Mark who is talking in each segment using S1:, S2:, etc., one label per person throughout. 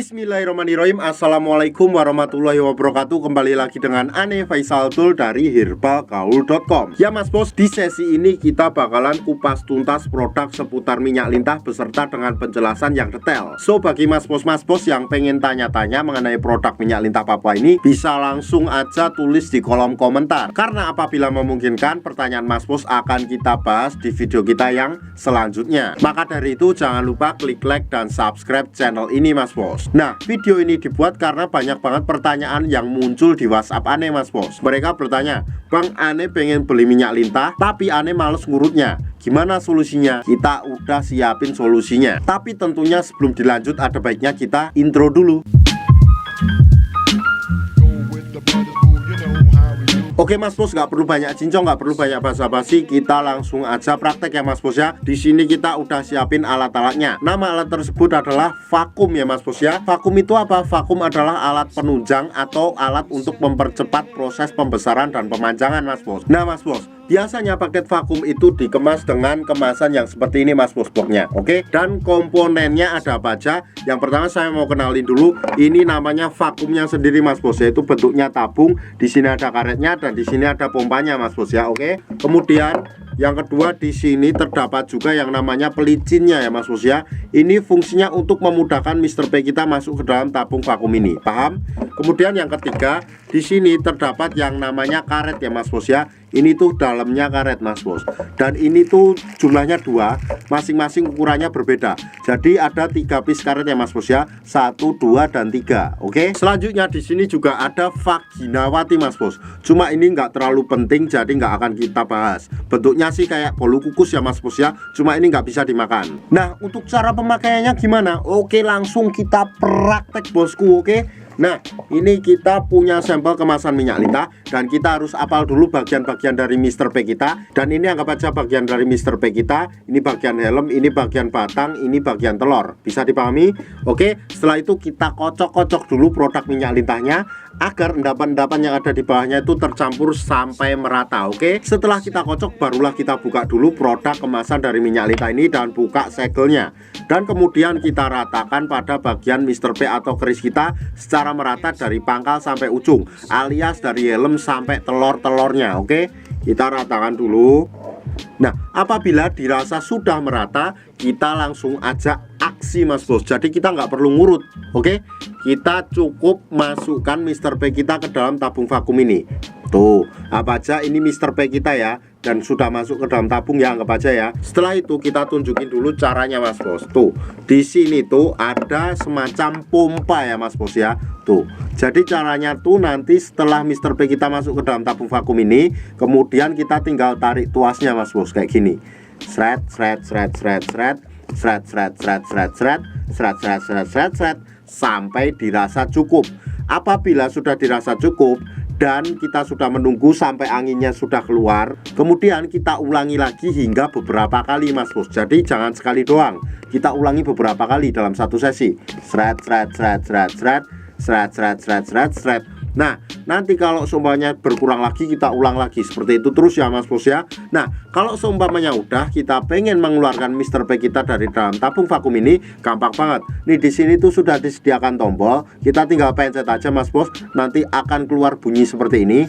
S1: Bismillahirrahmanirrahim. Assalamualaikum warahmatullahi wabarakatuh. Kembali lagi dengan Ane Faisal Tool dari herbalgaul.com. Ya Mas Bos, di sesi ini kita bakalan kupas tuntas produk seputar minyak lintah beserta dengan penjelasan yang detail. So bagi Mas Bos yang pengen tanya-tanya mengenai produk minyak lintah Papua ini, bisa langsung aja tulis di kolom komentar. Karena apabila memungkinkan, pertanyaan Mas Bos akan kita bahas di video kita yang selanjutnya. Maka dari itu jangan lupa klik like dan subscribe channel ini Mas Bos. Nah, video ini dibuat karena banyak banget pertanyaan yang muncul di WhatsApp Ane Mas Bos. Mereka bertanya, Bang, Ane pengen beli minyak lintah tapi Ane males ngurutnya. Gimana solusinya? Kita udah siapin solusinya. Tapi tentunya sebelum dilanjut ada baiknya kita intro dulu. Oke Mas Bos, nggak perlu banyak cincong, nggak perlu banyak basa-basi, kita langsung aja praktek ya Mas Bos ya. Di sini kita udah siapin alat-alatnya. Nama alat tersebut adalah vakum ya Mas Bos ya. Vakum itu apa? Vakum adalah alat penunjang atau alat untuk mempercepat proses pembesaran dan pemanjangan Mas Bos. Nah Mas Bos, biasanya paket vakum itu dikemas dengan kemasan yang seperti ini Mas Bos boxnya. Oke, dan komponennya ada apa aja? Yang pertama saya mau kenalin dulu, ini namanya vakumnya sendiri Mas Bos, yaitu bentuknya tabung. Di sini ada karetnya dan di sini ada pompanya Mas Bos ya. Oke. Kemudian yang kedua, di sini terdapat juga yang namanya pelicinnya ya Mas Bos ya. Ini fungsinya untuk memudahkan Mr. P kita masuk ke dalam tabung vakum ini. Paham? Kemudian yang ketiga, di sini terdapat yang namanya karet ya Mas Bos ya. Ini tuh dalamnya karet Mas Bos. Dan ini tuh jumlahnya dua, masing-masing ukurannya berbeda. Jadi ada 3 piece karet ya Mas Bos ya. 1, 2, dan 3. Oke. Selanjutnya di sini juga ada vaginawati Mas Bos. Cuma ini nggak terlalu penting, jadi nggak akan kita bahas. Bentuknya sih kayak bolu kukus ya Mas Bos ya. Cuma ini nggak bisa dimakan. Nah, untuk cara pemakaiannya gimana? Oke, langsung kita praktek bosku. Oke. Nah, ini kita punya sampel kemasan minyak lintah dan kita harus apal dulu bagian-bagian dari Mr. P kita. Dan ini anggap aja bagian dari Mr. P kita. Ini bagian helm, ini bagian batang, ini bagian telur. Bisa dipahami? Oke, setelah itu kita kocok-kocok dulu produk minyak lintahnya agar endapan-endapan yang ada di bawahnya itu tercampur sampai merata. Oke, setelah kita kocok barulah kita buka dulu produk kemasan dari minyak lintah ini dan buka segelnya. Dan kemudian kita ratakan pada bagian Mr. P atau keris kita secara merata dari pangkal sampai ujung, alias dari helm sampai telur-telurnya. Oke, kita ratakan dulu. Nah, apabila dirasa sudah merata, kita langsung aja aksi Mas Bos. Jadi kita nggak perlu ngurut. Oke, kita cukup masukkan Mr. P kita ke dalam tabung vakum ini. Tuh, apa aja ini Mr. P kita ya, dan sudah masuk ke dalam tabung ya, anggap aja ya. Setelah itu kita tunjukin dulu caranya Mas Bos. Tuh, di sini tuh ada semacam pompa ya Mas Bos ya. Tuh, jadi caranya tuh nanti setelah Mr. P kita masuk ke dalam tabung vakum ini, kemudian kita tinggal tarik tuasnya Mas Bos kayak gini. Sret sret sret sret sret sret sret sret sret sret sret sret sret sret sret sampai dirasa cukup. Apabila sudah dirasa cukup dan kita sudah menunggu sampai anginnya sudah keluar, kemudian kita ulangi lagi hingga beberapa kali Mas Bos. Jadi jangan sekali doang, kita ulangi beberapa kali dalam satu sesi. Sret sret sret sret sret sret sret sret sret sret. Nah, nanti kalau seumpamanya berkurang lagi, kita ulang lagi seperti itu terus ya Mas Bos ya. Nah, kalau seumpamanya udah kita pengen mengeluarkan Mr. P kita dari dalam tabung vakum ini, gampang banget. Nih di sini tuh sudah disediakan tombol, kita tinggal pencet aja Mas Bos, nanti akan keluar bunyi seperti ini.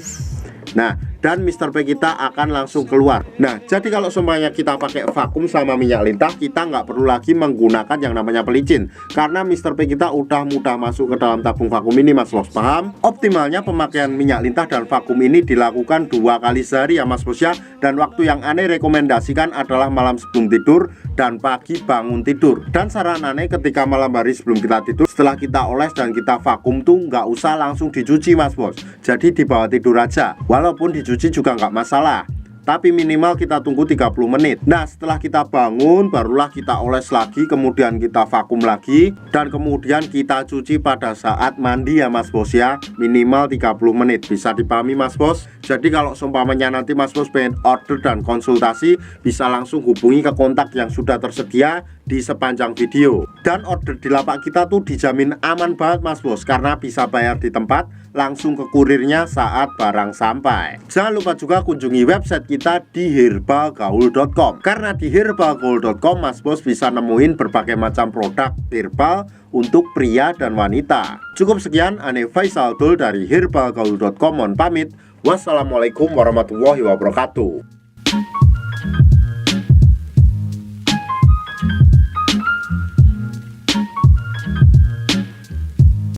S1: Nah, dan Mr. P kita akan langsung keluar. Nah, jadi kalau semuanya kita pakai vakum sama minyak lintah, kita nggak perlu lagi menggunakan yang namanya pelicin, karena Mr. P kita udah mudah masuk ke dalam tabung vakum ini Mas Bos. Paham? Optimalnya pemakaian minyak lintah dan vakum ini dilakukan 2 kali sehari ya Mas Bos ya. Dan waktu yang Ane rekomendasikan adalah malam sebelum tidur dan pagi bangun tidur. Dan saran Ane ketika malam hari sebelum kita tidur, setelah kita oles dan kita vakum tuh nggak usah langsung dicuci Mas Bos. Jadi dibawa tidur aja. Walaupun dicuci juga nggak masalah, tapi minimal kita tunggu 30 menit. Nah, setelah kita bangun barulah kita oles lagi, kemudian kita vakum lagi, dan kemudian kita cuci pada saat mandi ya Mas Bos ya. Minimal 30 menit. Bisa dipahami Mas Bos? Jadi kalau seumpamanya nanti Mas Bos pengen order dan konsultasi, bisa langsung hubungi ke kontak yang sudah tersedia di sepanjang video. Dan order di lapak kita tuh dijamin aman banget Mas Bos, karena bisa bayar di tempat, langsung ke kurirnya saat barang sampai. Jangan lupa juga kunjungi website kita di herbalgaul.com, karena di herbalgaul.com Mas Bos bisa nemuin berbagai macam produk herbal untuk pria dan wanita. Cukup sekian, Ane Faisal Dul dari herbalgaul.com mohon pamit. Wassalamualaikum warahmatullahi wabarakatuh.